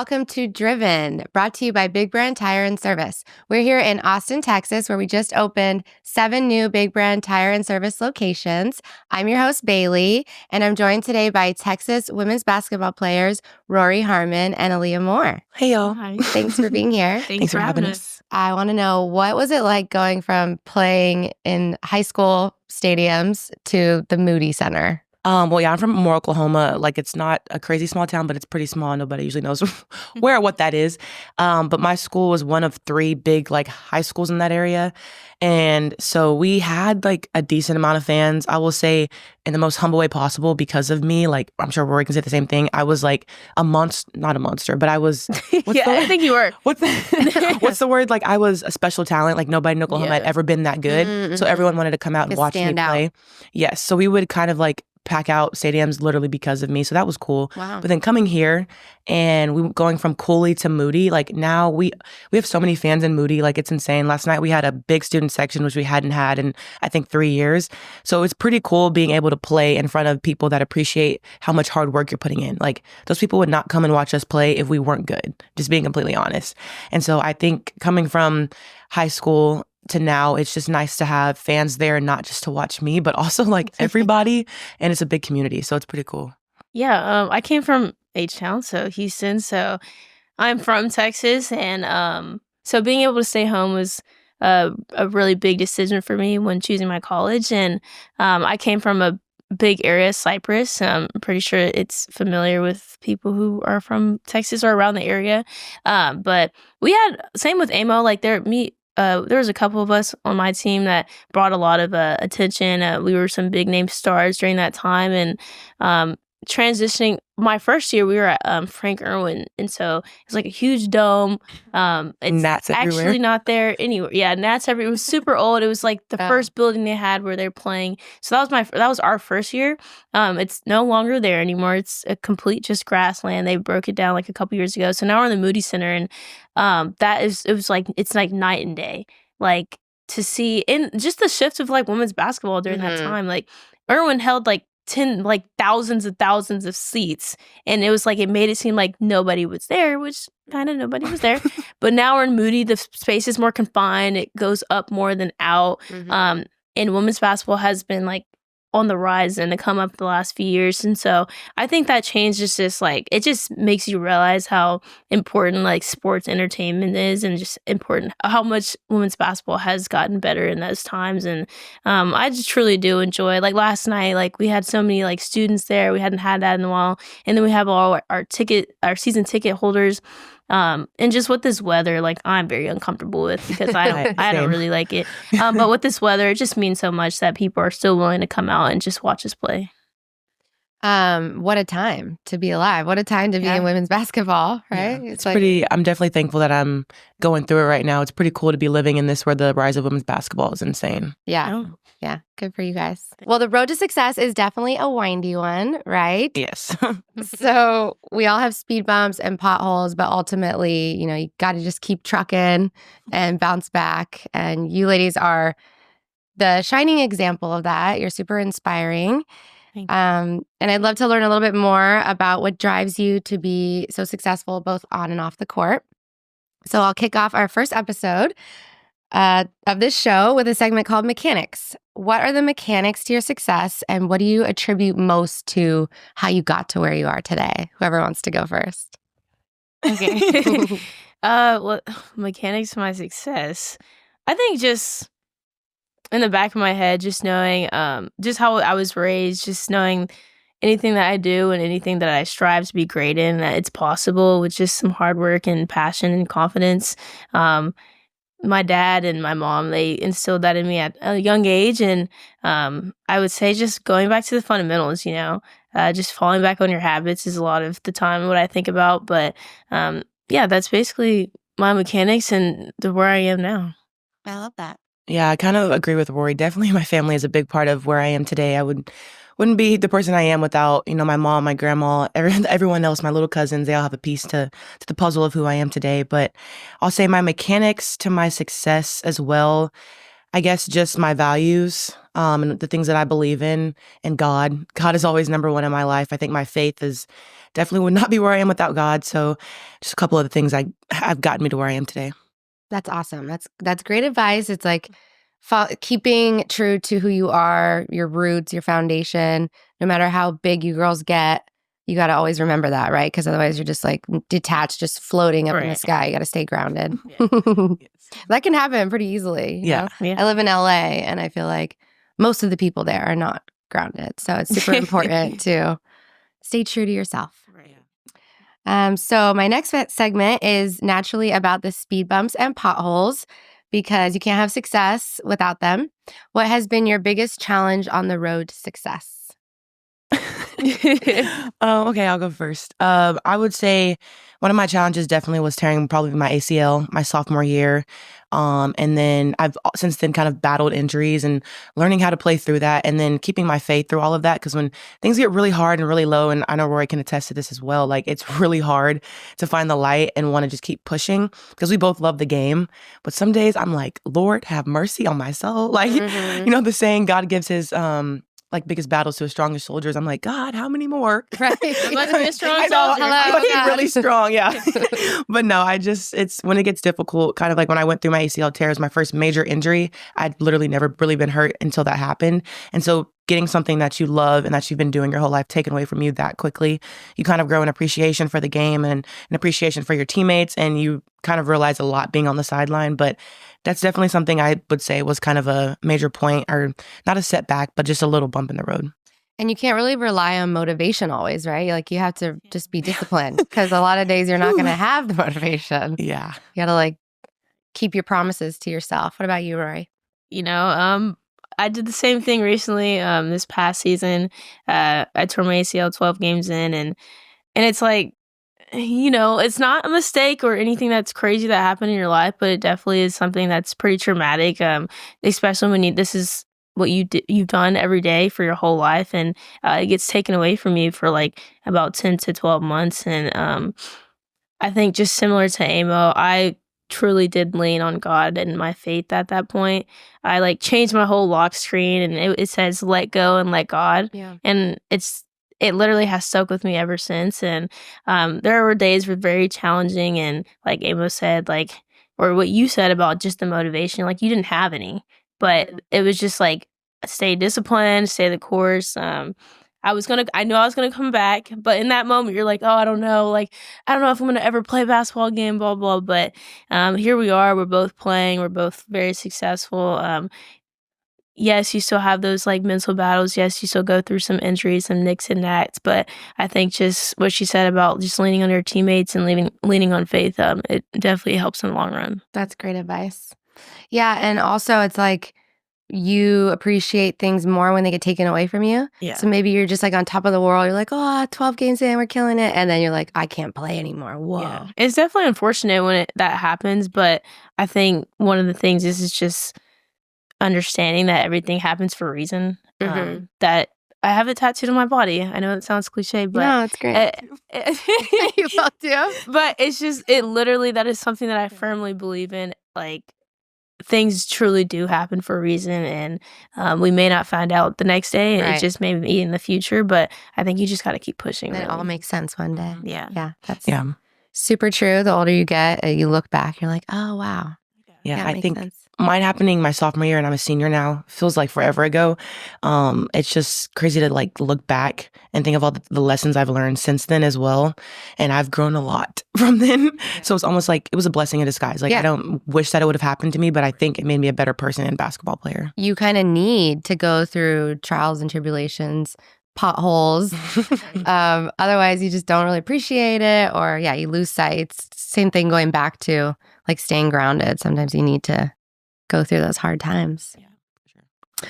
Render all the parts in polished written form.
welcome to Driven, brought to you by Big Brand Tire and Service. We're here in Austin, Texas, where we just opened 7 new Big Brand Tire and Service locations. I'm your host, Bailey, and I'm joined today by Texas women's basketball players Rori, Harmon, and Aaliyah Moore. Hey, y'all. Hi. Thanks for being here. Thanks for having us. I want to know, what was it like going from playing in high school stadiums to the Moody Center? Well, yeah, I'm from Moore, Oklahoma. Like, it's not a crazy small town, but it's pretty small. Nobody usually knows where or what that is. But my school was one of 3 big, like, high schools in that area. And so we had, like, a decent amount of fans, I will say, in the most humble way possible because of me. Like, I'm sure Rory can say the same thing. I was, like, not a monster, but I was... I think you were. What's the word? Like, I was a special talent. Like, nobody in Oklahoma had ever been that good. Mm-hmm. So everyone wanted to come out and watch me play. Out. Yes. So we would kind of, like, pack out stadiums literally because of me. So that was cool. Wow. But then coming here and we going from Cooley to Moody, like now we have so many fans in Moody, like it's insane. Last night we had a big student section, which we hadn't had in I think 3 years. So it's pretty cool being able to play in front of people that appreciate how much hard work you're putting in. Like those people would not come and watch us play if we weren't good, just being completely honest. And so I think coming from high school to now, it's just nice to have fans there, not just to watch me, but also like everybody. And it's a big community, so it's pretty cool. Yeah, I came from H-Town, so Houston. So I'm from Texas, and so being able to stay home was a really big decision for me when choosing my college. And I came from a big area, Cypress. I'm pretty sure it's familiar with people who are from Texas or around the area. But we had same with AMO, like there was a couple of us on my team that brought a lot of attention. We were some big name stars during that time, and transitioning. My first year, we were at Frank Irwin, and so it's like a huge dome. It's Gnats everywhere. Actually not there anywhere. Yeah, Gnats everywhere. It was super old. It was like the first building they had where they're playing. So that was our first year. It's no longer there anymore. It's a complete just grassland. They broke it down like a couple years ago. So now we're in the Moody Center, and it's like night and day. Like to see, and just the shift of like women's basketball during that time. Like Irwin held like thousands and thousands of seats, and it was like it made it seem like nobody was there, which kind of nobody was there. But now we're in Moody, the space is more confined, it goes up more than out. And women's basketball has been like on the rise and to come up the last few years. And so I think that change is just like, it just makes you realize how important like sports entertainment is, and just important how much women's basketball has gotten better in those times. And I just truly do enjoy, like last night, like we had so many like students there. We hadn't had that in a while. And then we have all our season ticket holders. And just with this weather, like I'm very uncomfortable with, because I don't really like it. But with this weather, it just means so much that people are still willing to come out and just watch us play. What a time to be alive. What a time to be in women's basketball, right? Yeah. It's like, I'm definitely thankful that I'm going through it right now. It's pretty cool to be living in this, where the rise of women's basketball is insane. Yeah. Oh. Yeah. Good for you guys. Well, the road to success is definitely a windy one, right? Yes. So we all have speed bumps and potholes, but ultimately, you got to just keep trucking and bounce back. And you ladies are the shining example of that. You're super inspiring. And I'd love to learn a little bit more about what drives you to be so successful both on and off the court. So I'll kick off our first episode of this show with a segment called Mechanics. What are the mechanics to your success, and what do you attribute most to how you got to where you are today? Whoever wants to go first. Okay. What mechanics to my success? I think just in the back of my head, just knowing just how I was raised, just knowing anything that I do and anything that I strive to be great in, that it's possible with just some hard work and passion and confidence. My dad and my mom, they instilled that in me at a young age. And I would say just going back to the fundamentals, just falling back on your habits is a lot of the time what I think about. But that's basically my mechanics and where I am now. I love that. Yeah, I kind of agree with Rory. Definitely my family is a big part of where I am today. I wouldn't be the person I am without, my mom, my grandma, everyone else, my little cousins. They all have a piece to the puzzle of who I am today. But I'll say my mechanics to my success as well, I guess just my values and the things that I believe in, and God. God is always number one in my life. I think my faith is definitely would not be where I am without God. So just a couple of the things have gotten me to where I am today. That's awesome. That's great advice. It's like keeping true to who you are, your roots, your foundation. No matter how big you girls get, you got to always remember that, right? Because otherwise you're just like detached, just floating up in the sky. You got to stay grounded. That can happen pretty easily. You know? I live in LA and I feel like most of the people there are not grounded. So it's super important to stay true to yourself. So my next segment is naturally about the speed bumps and potholes because you can't have success without them. What has been your biggest challenge on the road to success? Okay, I'll go first. I would say one of my challenges definitely was tearing probably my ACL my sophomore year. And then I've since then kind of battled injuries and learning how to play through that and then keeping my faith through all of that. Because when things get really hard and really low, and I know Rori can attest to this as well, like it's really hard to find the light and want to just keep pushing because we both love the game. But some days I'm like, Lord, have mercy on my soul. Like, you know, the saying, God gives his, like biggest battles to his strongest soldiers. I'm like, God, how many more? Right. I'm about to be a strong soldier. Hello, I'm really strong, yeah. But no, it's when it gets difficult, kind of like when I went through my ACL tear, it was my first major injury. I'd literally never really been hurt until that happened. And so getting something that you love and that you've been doing your whole life taken away from you that quickly, you kind of grow an appreciation for the game and an appreciation for your teammates. And you kind of realize a lot being on the sideline. But that's definitely something I would say was kind of a major point, or not a setback, but just a little bump in the road. And you can't really rely on motivation always, right? Like you have to just be disciplined because a lot of days you're not going to have the motivation. Yeah. You got to like keep your promises to yourself. What about you, Rori? You know, I did the same thing recently. This past season, I tore my ACL 12 games in, and it's like, you know, it's not a mistake or anything that's crazy that happened in your life, but it definitely is something that's pretty traumatic. Especially when this is what you've done every day for your whole life, and it gets taken away from you for like about 10 to 12 months. And I think just similar to Amo, I truly did lean on God and my faith at that point. I like changed my whole lock screen, and it says let go and let God. Yeah. And it literally has stuck with me ever since. And there were days were very challenging, and like Amo said, like, or what you said about just the motivation, like you didn't have any, but it was just like stay disciplined, stay the course. I knew I was gonna come back, but in that moment you're like, oh, I don't know, like I don't know if I'm gonna ever play a basketball again, blah blah. But here we are, we're both playing, we're both very successful. Yes, you still have those like mental battles. Yes, you still go through some injuries, some nicks and knacks. But I think just what she said about just leaning on your teammates and leaning on faith, it definitely helps in the long run. That's great advice. Yeah, and also it's like you appreciate things more when they get taken away from you. Yeah. So maybe you're just like on top of the world. You're like, oh, 12 games in, we're killing it. And then you're like, I can't play anymore. Whoa. Yeah. It's definitely unfortunate when that happens. But I think one of the things is just understanding that everything happens for a reason. That I have it tattooed on my body. I know it sounds cliche, but no, it's great. You both do. But it's just, it literally, that is something that I firmly believe in. Like, things truly do happen for a reason, and we may not find out the next day. Right. It just may be in the future, but I think you just got to keep pushing. It all makes sense one day. Yeah. That's super true. The older you get, you look back, you're like, oh, wow. Yeah, I think sense. Mine happening my sophomore year, and I'm a senior now. Feels like forever ago. It's just crazy to like look back and think of all the lessons I've learned since then as well. And I've grown a lot from then. So it's almost like it was a blessing in disguise. Like I don't wish that it would have happened to me, but I think it made me a better person and basketball player. You kind of need to go through trials and tribulations, potholes. Otherwise, you just don't really appreciate it, or you lose sight. Same thing going back to like staying grounded. Sometimes you need to go through those hard times. Yeah, for sure.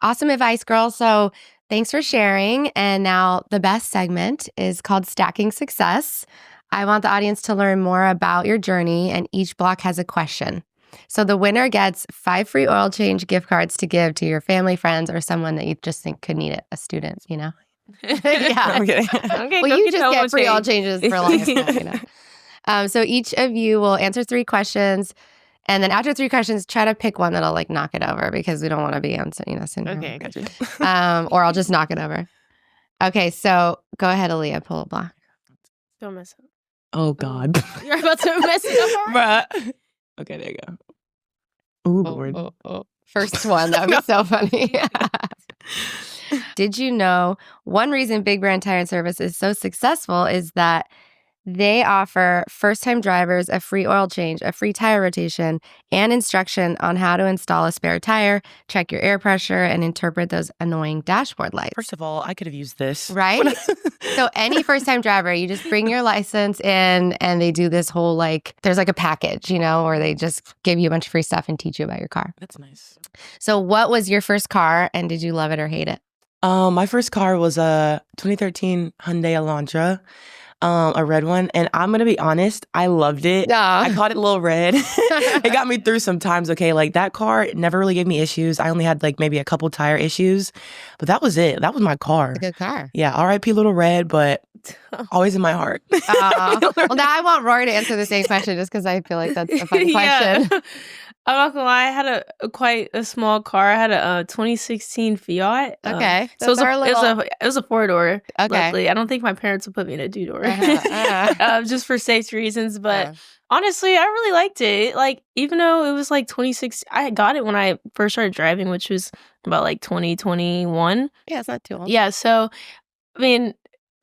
Awesome advice, girls. So thanks for sharing. And now the best segment is called Stacking Success. I want the audience to learn more about your journey, and each block has a question. So the winner gets 5 free oil change gift cards to give to your family, friends, or someone that you just think could need it, a student, you know? I'm kidding. Okay, well, you just get free oil changes for life, you know? So each of you will answer 3 questions. And then after 3 questions, try to pick one that'll like knock it over, because we don't want to be on syndrome. Okay, gotcha. Or I'll just knock it over. Okay, so go ahead, Aaliyah, pull a block. Don't mess up. Oh, God. You're about to mess it up. Bruh. Okay, there you go. Oh, Lord. First one. That would be so funny. Did you know one reason Big Brand Tire and Service is so successful is that they offer first-time drivers a free oil change, a free tire rotation, and instruction on how to install a spare tire, check your air pressure, and interpret those annoying dashboard lights. First of all, I could have used this. Right? So any first-time driver, you just bring your license in and they do this whole there's a package, where they just give you a bunch of free stuff and teach you about your car. That's nice. So what was your first car and did you love it or hate it? My first car was a 2013 Hyundai Elantra. A red one. And I'm going to be honest, I loved it. I called it Little Red. It got me through some times, okay? That car never really gave me issues. I only had maybe a couple tire issues. But that was it. That was my car. A good car. Yeah, R.I.P. Little Red, but always in my heart. Well, now I want Rory to answer the same question just because I feel like that's a fun question. I'm not gonna lie, I had quite a small car. I had a 2016 Fiat. Okay. So it was a 4-door. Okay. Luckily. I don't think my parents would put me in a 2-door. Just for safety reasons. But honestly, I really liked it. Even though it was 2016, I got it when I first started driving, which was about 2021. Yeah, it's not too old. Yeah, so, I mean,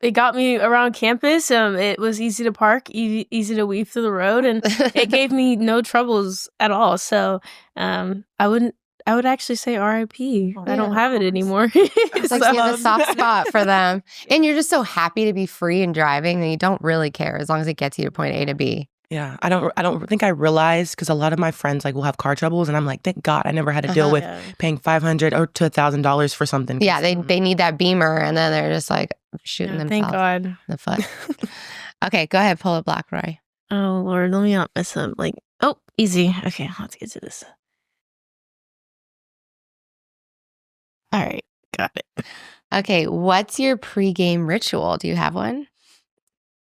it got me around campus. It was easy to park, easy to weave through the road, and it gave me no troubles at all. So I would actually say R.I.P. I don't have it anymore. It's you have a soft spot for them. And you're just so happy to be free and driving that you don't really care as long as it gets you to point A to B. Yeah, I don't think I realized because a lot of my friends will have car troubles, and I'm like, thank God I never had to deal with paying $500 or to $1,000 for something. Yeah, they need that Beamer, and then they're just shooting themselves. Thank God. In the foot. Okay, go ahead, pull it black, Rory. Oh Lord, let me not mess up. Easy. Okay, let's get to this. All right, got it. Okay, what's your pregame ritual? Do you have one?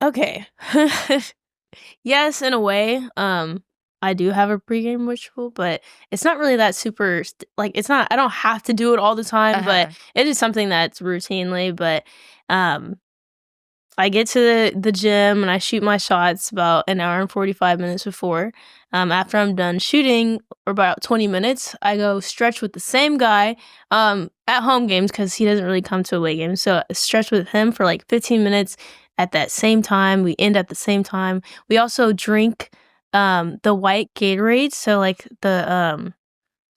Okay. Yes, in a way. I do have a pregame ritual, but it's not really that super. It's not. I don't have to do it all the time, but it is something that's routinely. But I get to the gym and I shoot my shots about an hour and 45 minutes before. After I'm done shooting, or about 20 minutes, I go stretch with the same guy at home games because he doesn't really come to away games. So I stretch with him for 15 minutes. At that same time, we end at the same time. We also drink the white Gatorade. So the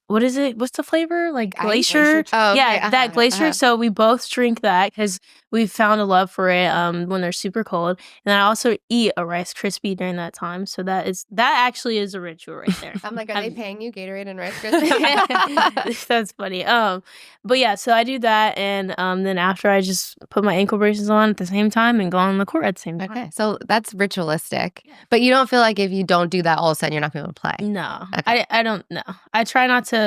what is it? What's the flavor? Glacier? Oh, okay. Yeah, that Glacier. So we both drink that because we've found a love for it when they're super cold. And I also eat a Rice Krispie during that time. So that actually is a ritual right there. I'm like, are they paying you Gatorade and Rice Krispies? That's funny. But yeah, so I do that, and then after I just put my ankle braces on at the same time and go on the court at the same time. Okay, so that's ritualistic. But you don't feel like if you don't do that, all of a sudden you're not going to be able to play? No, okay. I don't know. I try not to,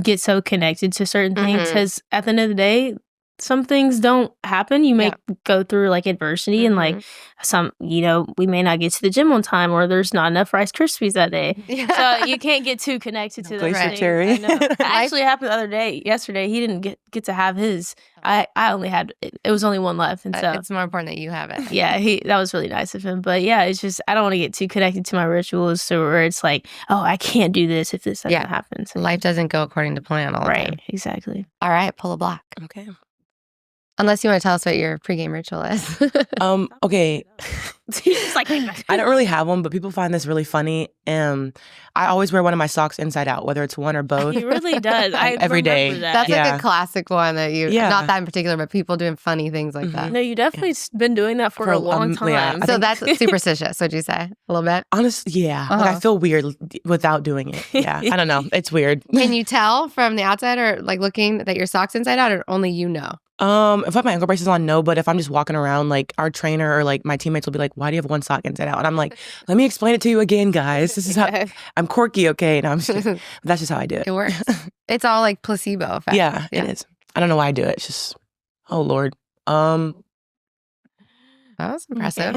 get so connected to certain things because at the end of the day, some things don't happen. You may go through adversity and some, we may not get to the gym on time or there's not enough Rice Krispies that day. Yeah. So you can't get too connected to that. Glacier cherry. I know. Actually happened the other day. Yesterday, he didn't get to have his. I only had, it was only one left. And so it's more important that you have it. Yeah, that was really nice of him. But yeah, it's just, I don't want to get too connected to my rituals so where it's oh, I can't do this if this doesn't happen. So, life doesn't go according to plan all the time. Right, exactly. All right, pull a block. Okay. Unless you want to tell us what your pregame ritual is. Okay. It's I don't really have one, but people find this really funny. I always wear one of my socks inside out, whether it's one or both. He really does. Every day. That. That's a classic one that not that in particular, but people doing funny things like that. No, you definitely been doing that for a long time. Yeah, so that's superstitious, would you say? A little bit? Honestly, yeah. I feel weird without doing it. Yeah. I don't know. It's weird. Can you tell from the outside or looking that your sock's inside out or only you know? If I have my ankle braces on, no. But if I'm just walking around, our trainer or my teammates will be like, "Why do you have one sock inside out?" And I'm like, "Let me explain it to you again, guys. This is how I'm quirky, okay?" No, I'm just kidding. That's just how I do it. It works. It's all placebo effect. Yeah, it is. I don't know why I do it. It's just, oh Lord. That was impressive.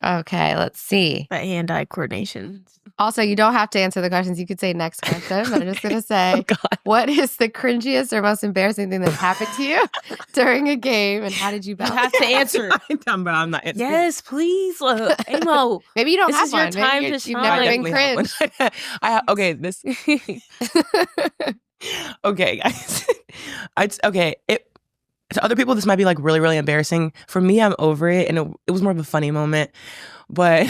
Okay, let's see. That hand-eye coordination. Also, you don't have to answer the questions. You could say next question. But I'm just going to say, what is the cringiest or most embarrassing thing that happened to you during a game, and how did you You bounce? have to answer. I'm not answering. Yes, please. Amo. Maybe you don't This have is your one. time Maybe to you've shine. never I been definitely have cringe. one. Okay, this. Okay, guys. Okay. To other people, this might be like really, really embarrassing. For me, I'm over it, and it was more of a funny moment. But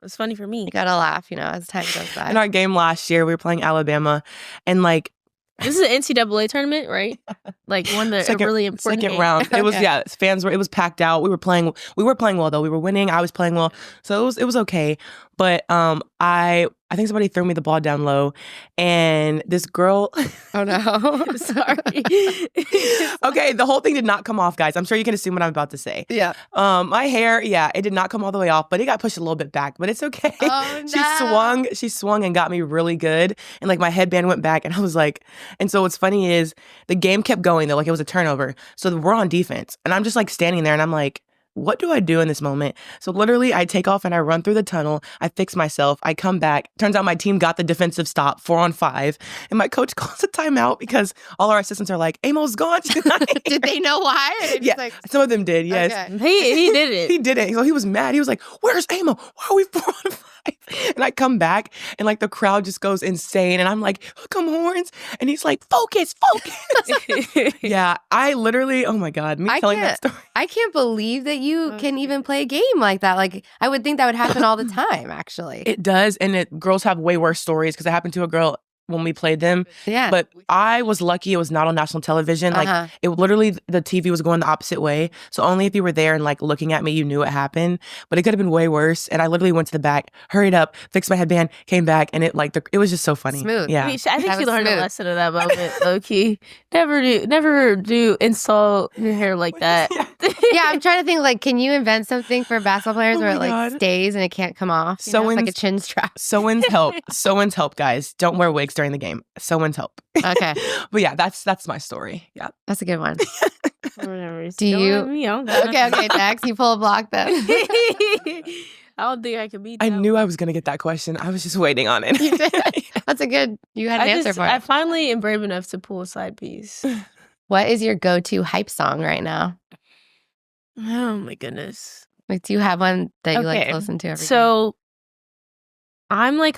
It's funny for me. You got to laugh, as time goes by. in our game last year, we were playing Alabama, and like This is an NCAA tournament, right? Like one that a really important second game. round. It was Okay. it was packed out. We were playing well though. We were winning. I was playing well, so it was okay. But I think somebody threw me the ball down low, and this girl. Oh no! I'm sorry. Okay, the whole thing did not come off, guys. I'm sure you can assume what I'm about to say. Yeah. My hair, it did not come all the way off, but it got pushed a little bit back. But it's okay. Oh, no. She swung and got me really good, and like my headband went back, and I was like, and so what's funny is the game kept going though, like it was a turnover. So we're on defense, and I'm just like standing there, and I'm like, what do I do in this moment? So literally I take off and I run through the tunnel. I fix myself. I come back. Turns out my team got the defensive stop 4-on-5. And my coach calls a timeout because all our assistants are like, Amo's gone tonight. Did they know why? Or they just Yeah, like, some of them did, yes. okay. He did it. He didn't. So he was mad. He was like, where's Amo? Why are we 4-on-5? And I come back and like the crowd just goes insane. And I'm like, come horns. And he's like, focus. Yeah, I literally, oh my God, me telling that story. I can't believe that you can even play a game like that. Like, I would think that would happen all the time, actually. It does. And girls have way worse stories because it happened to a girl when we played them. Yeah. But I was lucky it was not on national television. Like it literally, the TV was going the opposite way. So only if you were there and like looking at me, you knew it happened. But it could have been way worse. And I literally went to the back, hurried up, fixed my headband, came back, and it was just so funny. Smooth. Yeah. I think That she was learned smooth. a lesson of that moment, low key. Never do insult your hair like that. Yeah, I'm trying to think, like, can you invent something for basketball players Oh where it my like God. stays and it can't come off? You know? It's like a chin strap. Sew-ins help. Sew-ins help, guys. Don't wear wigs during the game. Sew-ins help. Okay. But yeah, that's my story. Yeah. That's a good one. Whatever. Do you- Okay. Okay, Dax, you pull a block then. I don't think I could beat that. I knew I was going to get that question. I was just waiting on it. You did. That's a good, you had an answer for I it. finally am brave enough to pull a side piece. What is your go-to hype song right now? Oh my goodness. Like, do you have one that you like Okay. to listen to every day? So I'm like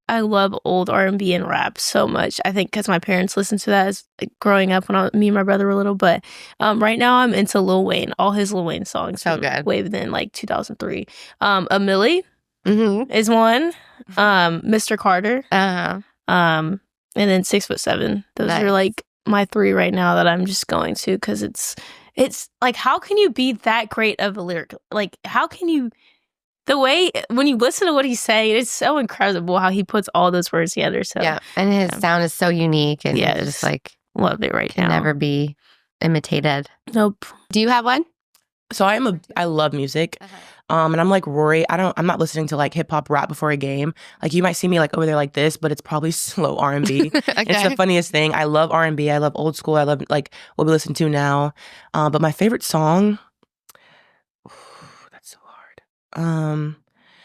I love old R&B and rap so much. I think because my parents listened to that as like, growing up when me and my brother were little. But right now I'm into Lil Wayne, all his Lil Wayne songs. So from good. Way within like 2003. A Millie Mm-hmm. is one. Mr. Carter. Uh-huh. And then 6'7". Those Nice. are like my three right now that I'm just going to because it's like, how can you be that great of a lyric? Like, how can you, the way, when you listen to what he's saying, it's so incredible how he puts all those words together. So Yeah, and his yeah. sound is so unique and Yes. just like love it right can now. never be imitated. Nope. Do you have one? So I love music. And I'm like Rori. I'm not listening to like hip hop rap before a game. Like you might see me like over there like this, but it's probably slow R&B. It's the funniest thing. I love R&B. I love old school. I love like what we listen to now. But my favorite song, that's so hard.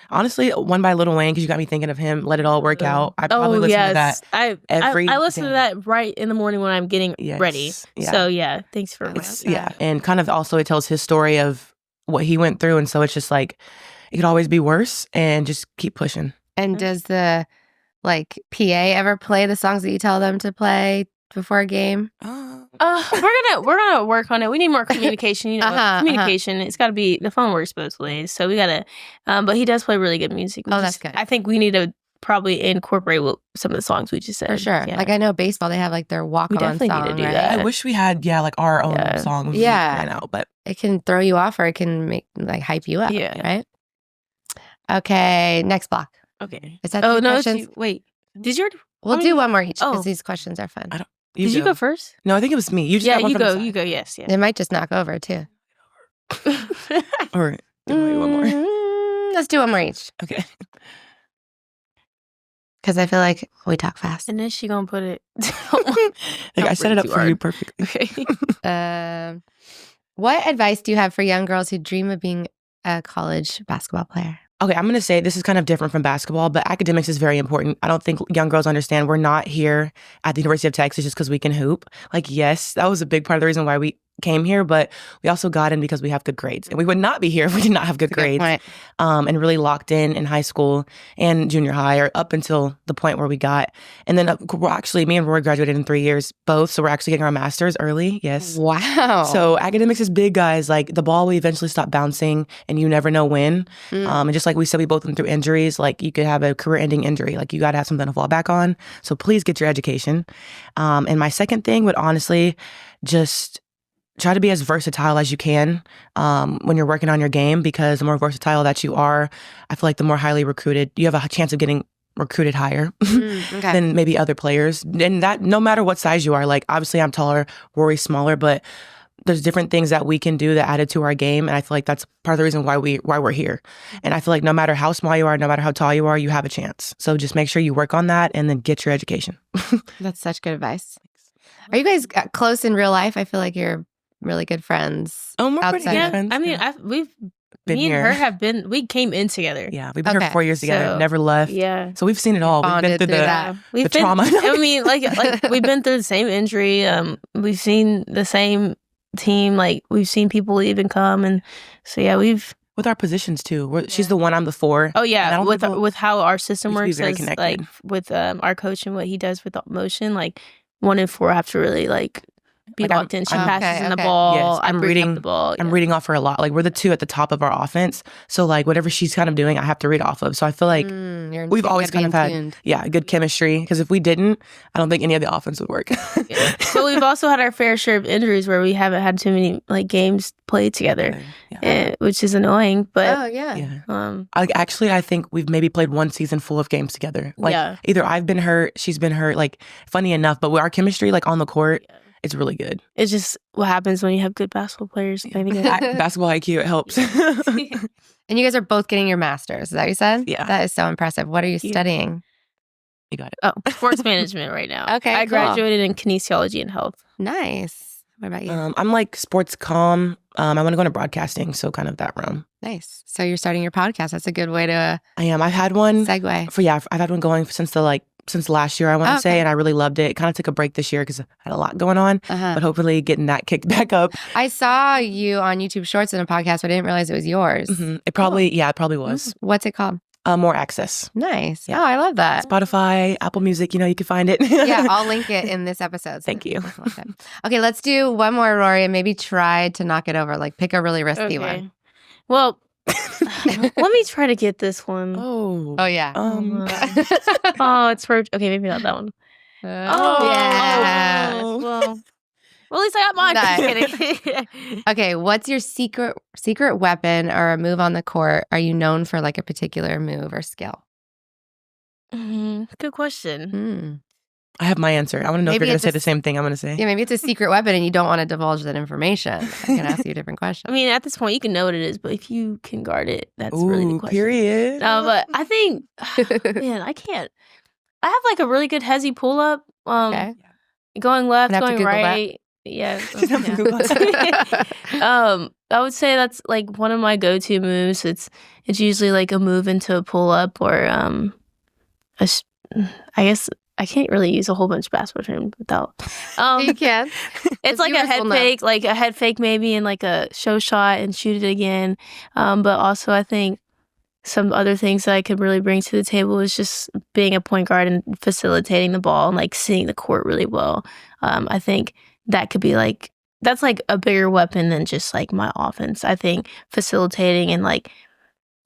Honestly, one by Lil Wayne because you got me thinking of him. Let It All Work Out. I probably listen to that. I listen to day. that right in the morning when I'm getting ready. Yeah. So yeah, thanks for And kind of also it tells his story of what he went through, and so it's just like it could always be worse, and just keep pushing. And does the like PA ever play the songs that you tell them to play before a game? We're gonna work on it. We need more communication. You know, communication. It's got to be, the phone works both ways, so we gotta. But he does play really good music. That's good. I think we need to probably incorporate some of the songs we just said. For sure. Yeah. Like I know baseball, they have like their walk-on definitely song. need to do right? that. I wish we had like our own song. Yeah. I know, but It can throw you off or it can make like hype you up. Yeah. Right. Okay. Next block. Okay. Is that Oh the no! questions? Wait. Did you? We'll do one more each because Oh. these questions are fun. Did you go first? No, I think it was me. You just Yeah, got one you from the go. side. You go. Yes. Yeah. It might just knock over too. Or do one more. Let's do one more each Okay. because I feel like we talk fast. And then she gonna put it. Like I set it up too for you hard. perfectly. Okay. What advice do you have for young girls who dream of being a college basketball player? Okay, I'm going to say this is kind of different from basketball, but academics is very important. I don't think young girls understand we're not here at the University of Texas just because we can hoop. Like, yes, that was a big part of the reason why we came here, but we also got in because we have good grades. And we would not be here if we did not have good grades. And really locked in high school and junior high, or up until the point where we got. And then we're actually, me and Rori graduated in 3 years both, so we're actually getting our masters early. Yes. Wow. So academics is big, guys. Like, the ball will eventually stop bouncing, and you never know when. And just like we said, we both went through injuries. Like, you could have a career-ending injury. Like, you got to have something to fall back on. So please get your education. And my second thing would honestly just try to be as versatile as you can when you're working on your game, because the more versatile that you are, I feel like the more highly recruited, you have a chance of getting recruited higher than maybe other players. And that, no matter what size you are, like, obviously I'm taller, Rori's smaller, but there's different things that we can do that added to our game. And I feel like that's part of the reason why we're here. And I feel like no matter how small you are, no matter how tall you are, you have a chance. So just make sure you work on that and then get your education. That's such good advice. Are you guys close in real life? I feel like you're really good friends. Oh, we're pretty good friends. I mean, me and her have been, we came in together. Yeah, we've been here 4 years together, never left. Yeah. So we've seen it all. We've been through the trauma. I mean, like we've been through the same injury. We've seen the same team. Like, we've seen people leave and come. And so, yeah, with our positions too. She's the 1, I'm the 4. Oh yeah, with how our system works, very is, like with our coach and what he does with the motion, like 1 and 4 have to really like be locked in. She passes in the ball. Yes, I'm reading the ball. I'm reading off her a lot. Like, we're the 2 at the top of our offense. So like whatever she's kind of doing, I have to read off of. So I feel like we've always kind of had good chemistry. Because if we didn't, I don't think any of the offense would work. But we've also had our fair share of injuries where we haven't had too many like games played together, which is annoying. But I think we've maybe played 1 season full of games together. Like either I've been hurt, she's been hurt. Like, funny enough, but our chemistry, like on the court, it's really good. It's just what happens when you have good basketball players playing together. Basketball IQ, it helps. And you guys are both getting your masters. Is that what you said? Yeah. That is so impressive. What are you studying? You got it. Oh, sports management right now. Okay, I graduated in kinesiology and health. Nice. What about you? I'm like sports comm. I want to go into broadcasting, so kind of that realm. Nice. So you're starting your podcast. That's a good way to I am. I've had one. Segue. I've had one going since last year, I want to say, and I really loved it. Kind of took a break this year because I had a lot going on, but hopefully getting that kicked back up. I saw you on YouTube Shorts in a podcast, but I didn't realize it was yours. It probably was. What's it called? More Access. Nice. Yeah. Oh, I love that. Spotify, Apple Music, you can find it. Yeah, I'll link it in this episode. Thank you. Okay, let's do one more, Rori, and maybe try to knock it over. Like, pick a really risky one. Well, let me try to get this one. Oh yeah. Oh, it's for okay. Maybe not that one. Yeah. Well, at least I got mine. Nice. Okay, what's your secret weapon or a move on the court? Are you known for like a particular move or skill? Good question. I have my answer. I want to know if you're going to say the same thing I'm going to say. Yeah, maybe it's a secret weapon and you don't want to divulge that information. I can ask you a different question. I mean, at this point, you can know what it is, but if you can guard it, that's really the question. Period. No, but I think, man, I can't. I have like a really good hezzy pull up. Going left, going right. Yeah. I would say that's like one of my go-to moves. It's usually like a move into a pull up or I guess I can't really use a whole bunch of basketball terms without. You can. It's like a head fake, maybe, and like a show shot and shoot it again. But also, I think some other things that I could really bring to the table is just being a point guard and facilitating the ball and like seeing the court really well. I think that could be like that's like a bigger weapon than just like my offense. I think facilitating and like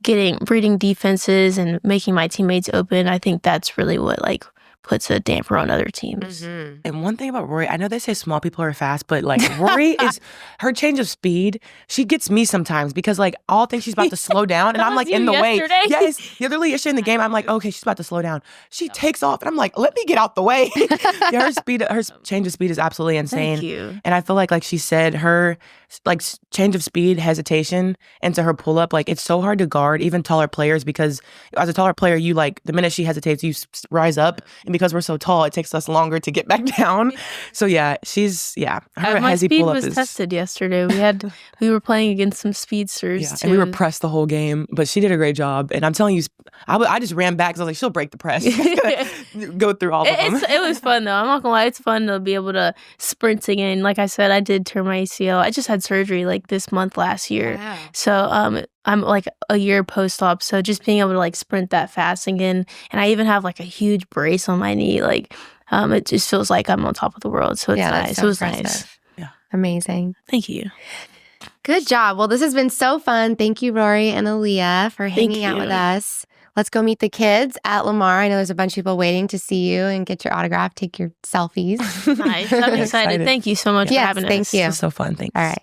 reading defenses and making my teammates open. I think that's really what like puts a damper on other teams. And one thing about Rori, I know they say small people are fast, but like Rori is her change of speed. She gets me sometimes because like I'll think she's about to slow down and I'm like in the way. Yes, literally yesterday in the game, I'm like, okay, she's about to slow down. She takes off and I'm like, let me get out the way. Her change of speed is absolutely insane. Thank you. And I feel like she said, her like change of speed, hesitation into her pull up. Like it's so hard to guard even taller players because as a taller player, you like the minute she hesitates, you rise up, and because we're so tall, it takes us longer to get back down. So yeah, her my hesi speed pull up was is tested yesterday. We were playing against some speedsters too. and we were pressed the whole game, but she did a great job. And I'm telling you, I just ran back because I was like, she'll break the press. Go through all of them. It was fun though. I'm not gonna lie, it's fun to be able to sprint again. Like I said, I did tear my ACL. I just had surgery like this month last year. Wow. So I'm like a year post-op. So just being able to like sprint that fast again, and I even have like a huge brace on my knee. Like it just feels like I'm on top of the world. So it's nice. So it was impressive. nice. Yeah, amazing. Thank you. Good job. Well, this has been so fun. Thank you, Rori and Aaliyah, for hanging out you. with us. Let's go meet the kids at Lamar. I know there's a bunch of people waiting to see you and get your autograph, take your selfies. Nice. I'm excited. Thank you so much for Yes, having us. thank you. It's so fun. Thanks. All right.